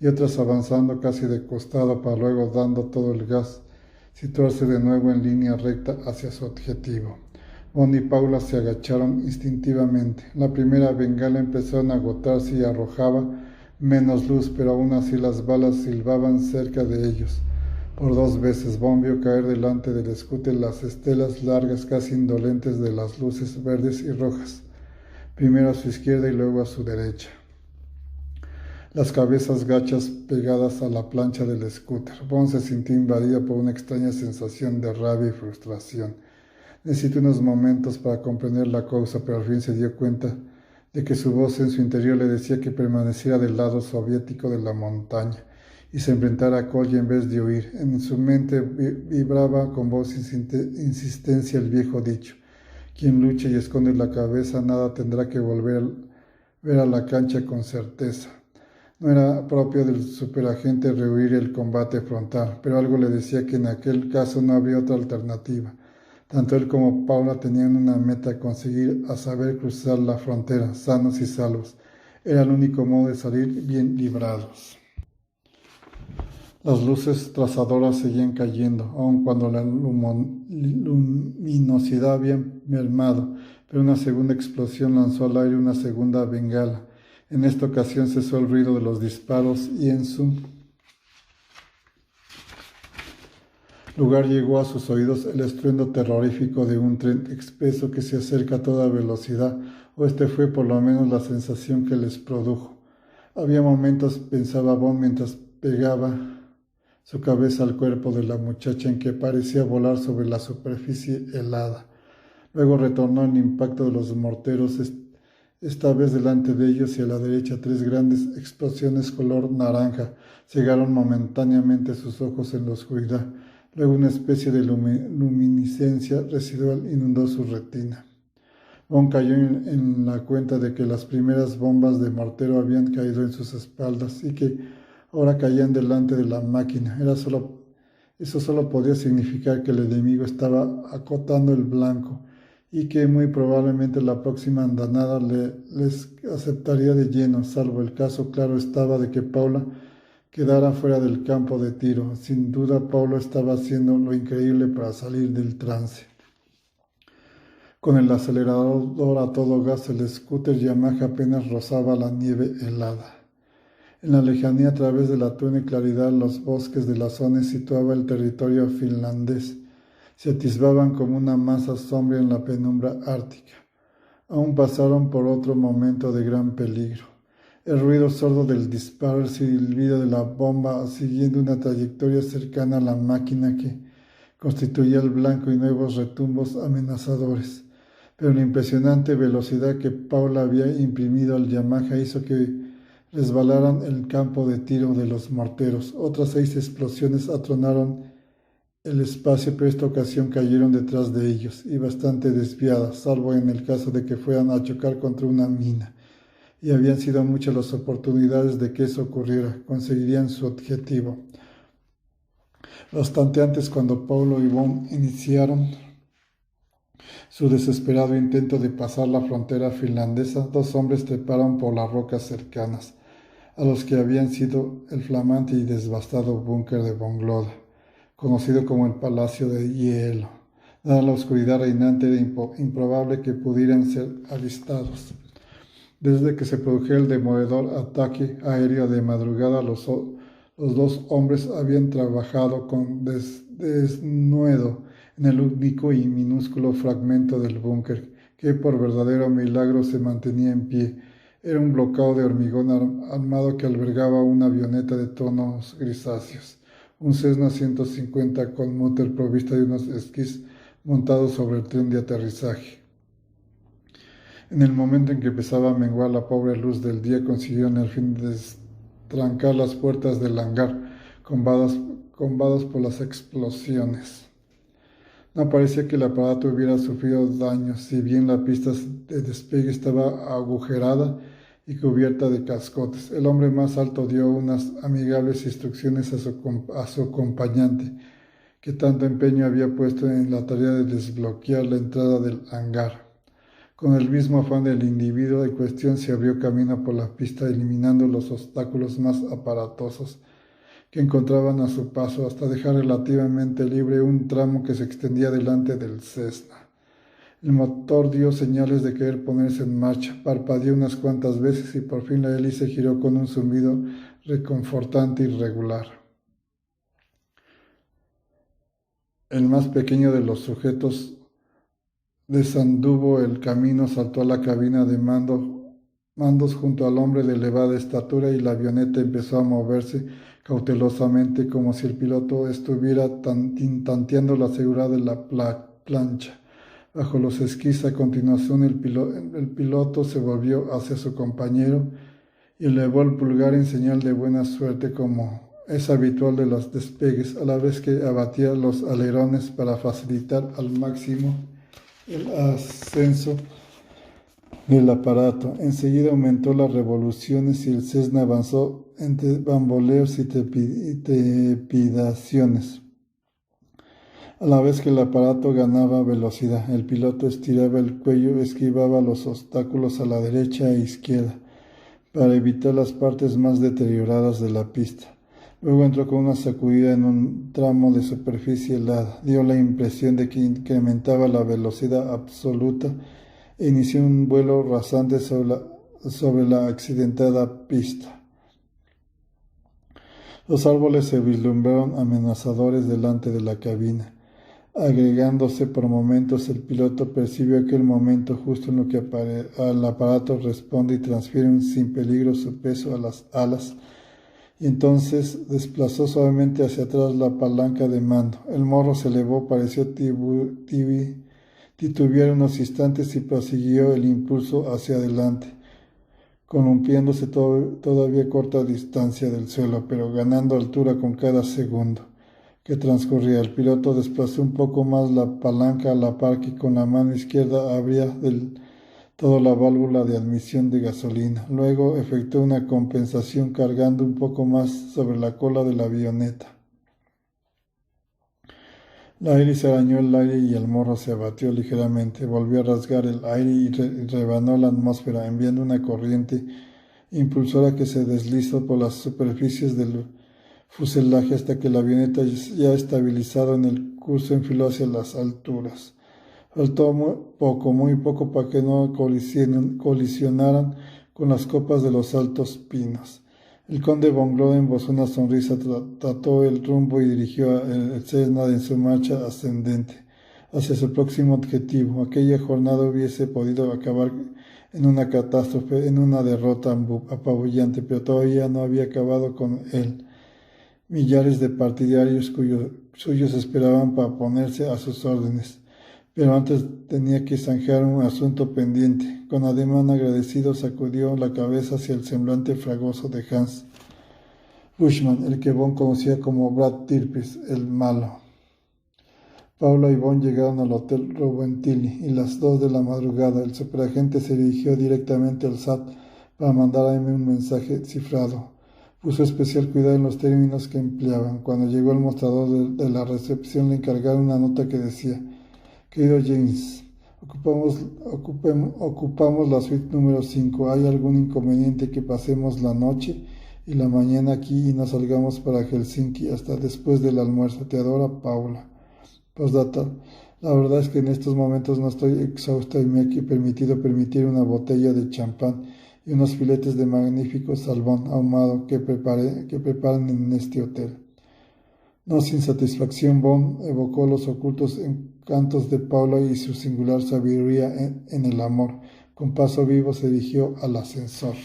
Speaker 1: y otras avanzando casi de costado para luego, dando todo el gas, situarse de nuevo en línea recta hacia su objetivo. Bond y Paula se agacharon instintivamente. La primera bengala empezó a agotarse y arrojaba menos luz, pero aún así las balas silbaban cerca de ellos. Por 2 veces Bond vio caer delante del scooter las estelas largas casi indolentes de las luces verdes y rojas, primero a su izquierda y luego a su derecha. Las cabezas gachas pegadas a la plancha del scooter. Bond se sintió invadido por una extraña sensación de rabia y frustración. Necesitó unos momentos para comprender la causa, pero al fin se dio cuenta de que su voz en su interior le decía que permaneciera del lado soviético de la montaña y se enfrentara a Kolya en vez de huir. En su mente vibraba con voz insistencia el viejo dicho: quien lucha y esconde la cabeza nada tendrá que volver a ver a la cancha con certeza. No era propio del superagente rehuir el combate frontal, pero algo le decía que en aquel caso no habría otra alternativa. Tanto él como Paula tenían una meta: conseguir, a saber, cruzar la frontera, sanos y salvos. Era el único modo de salir bien librados. Las luces trazadoras seguían cayendo, aun cuando la luminosidad había mermado, pero una segunda explosión lanzó al aire una segunda bengala. En esta ocasión cesó el ruido de los disparos y en su lugar llegó a sus oídos el estruendo terrorífico de un tren expreso que se acerca a toda velocidad, o este fue por lo menos la sensación que les produjo. Había momentos, pensaba Bond mientras pegaba su cabeza al cuerpo de la muchacha, en que parecía volar sobre la superficie helada. Luego retornó el impacto de los morteros, esta vez delante de ellos y a la derecha. 3 grandes explosiones color naranja cegaron momentáneamente sus ojos en la oscuridad. Luego una especie de luminiscencia residual inundó su retina. Bond cayó en la cuenta de que las primeras bombas de mortero habían caído en sus espaldas y que ahora caían delante de la máquina. Eso solo podía significar que el enemigo estaba acotando el blanco y que muy probablemente la próxima andanada les aceptaría de lleno, salvo el caso claro estaba de que Paula quedara fuera del campo de tiro. Sin duda Paula estaba haciendo lo increíble para salir del trance. Con el acelerador a todo gas, el scooter Yamaha apenas rozaba la nieve helada. En la lejanía, a través de la tenue claridad, los bosques de la zona situaba el territorio finlandés. Se atisbaban como una masa sombría en la penumbra ártica. Aún pasaron por otro momento de gran peligro. El ruido sordo del disparo, el silbido de la bomba, siguiendo una trayectoria cercana a la máquina que constituía el blanco, y nuevos retumbos amenazadores. Pero la impresionante velocidad que Paula había imprimido al Yamaha hizo que resbalaran el campo de tiro de los morteros. Otras 6 explosiones atronaron el espacio, pero esta ocasión cayeron detrás de ellos y bastante desviadas, salvo en el caso de que fueran a chocar contra una mina. Y habían sido muchas las oportunidades de que eso ocurriera. Conseguirían su objetivo. Bastante antes, cuando Paulo y Bond iniciaron su desesperado intento de pasar la frontera finlandesa, 2 hombres treparon por las rocas cercanas a los que habían sido el flamante y devastado búnker de Bonglora, conocido como el Palacio de Hielo. Dada la oscuridad reinante, era improbable que pudieran ser avistados. Desde que se produjera el demoledor ataque aéreo de madrugada, los 2 hombres habían trabajado con desnudo en el único y minúsculo fragmento del búnker que por verdadero milagro se mantenía en pie. Era un bloqueo de hormigón armado que albergaba una avioneta de tonos grisáceos, un Cessna 150 con motor provista de unos esquís montados sobre el tren de aterrizaje. En el momento en que empezaba a menguar la pobre luz del día, consiguieron al fin destrancar las puertas del hangar, combados por las explosiones. No parecía que el aparato hubiera sufrido daños, si bien la pista de despegue estaba agujerada y cubierta de cascotes. El hombre más alto dio unas amigables instrucciones a su acompañante, que tanto empeño había puesto en la tarea de desbloquear la entrada del hangar. Con el mismo afán del individuo en cuestión se abrió camino por la pista, eliminando los obstáculos más aparatosos que encontraban a su paso, hasta dejar relativamente libre un tramo que se extendía delante del Cessna. El motor dio señales de querer ponerse en marcha, parpadeó unas cuantas veces y por fin la hélice giró con un zumbido reconfortante y regular. El más pequeño de los sujetos desanduvo el camino, saltó a la cabina de mandos junto al hombre de elevada estatura y la avioneta empezó a moverse cautelosamente, como si el piloto estuviera tanteando la seguridad de la plancha. Bajo los esquís, a continuación, el piloto se volvió hacia su compañero y elevó el pulgar en señal de buena suerte, como es habitual de los despegues, a la vez que abatía los alerones para facilitar al máximo el ascenso del aparato. Enseguida aumentó las revoluciones y el Cessna avanzó entre bamboleos y trepidaciones. A la vez que el aparato ganaba velocidad, el piloto estiraba el cuello, esquivaba los obstáculos a la derecha e izquierda para evitar las partes más deterioradas de la pista. Luego entró con una sacudida en un tramo de superficie helada. Dio la impresión de que incrementaba la velocidad absoluta e inició un vuelo rasante sobre la accidentada pista. Los árboles se vislumbraron amenazadores delante de la cabina. Agregándose por momentos, el piloto percibió aquel momento justo en lo que el aparato responde y transfiere sin peligro su peso a las alas, y entonces desplazó suavemente hacia atrás la palanca de mando. El morro se elevó, pareció titubear unos instantes y prosiguió el impulso hacia adelante, columpiándose todavía corta distancia del suelo, pero ganando altura con cada segundo que transcurría. El piloto desplazó un poco más la palanca a la par que con la mano izquierda abría del todo la válvula de admisión de gasolina. Luego efectuó una compensación cargando un poco más sobre la cola de la avioneta. La hélice arañó el aire y el morro se abatió ligeramente. Volvió a rasgar el aire y rebanó la atmósfera, enviando una corriente impulsora que se deslizó por las superficies del fuselaje hasta que la avioneta, ya estabilizada en el curso, enfiló hacia las alturas. Faltó muy poco para que no colisionaran con las copas de los altos pinos. El conde von Gloden esbozó una sonrisa, trató el rumbo y dirigió el Cessna en su marcha ascendente hacia su próximo objetivo. Aquella jornada hubiese podido acabar en una catástrofe, en una derrota apabullante, pero todavía no había acabado con él. Millares de partidarios suyos esperaban para ponerse a sus órdenes, pero antes tenía que zanjar un asunto pendiente. Con ademán agradecido sacudió la cabeza hacia el semblante fragoso de Hans Bushman, el que Bond conocía como Brad Tirpitz, el malo. Paula y Bond llegaron al Hotel Rowentili y las 2 de la madrugada. El superagente se dirigió directamente al SAT para mandar a M un mensaje cifrado. Puso especial cuidado en los términos que empleaban. Cuando llegó al mostrador de la recepción, le encargaron una nota que decía: «Querido James, ocupamos la suite número 5. ¿Hay algún inconveniente que pasemos la noche y la mañana aquí y no salgamos para Helsinki hasta después del almuerzo? Te adora, Paula». Postdata: la verdad es que en estos momentos no estoy exhausta y me he permitir una botella de champán y unos filetes de magnífico salmón ahumado que preparan en este hotel. No sin satisfacción, Bond evocó los ocultos encantos de Paula y su singular sabiduría en el amor. Con paso vivo se dirigió al ascensor.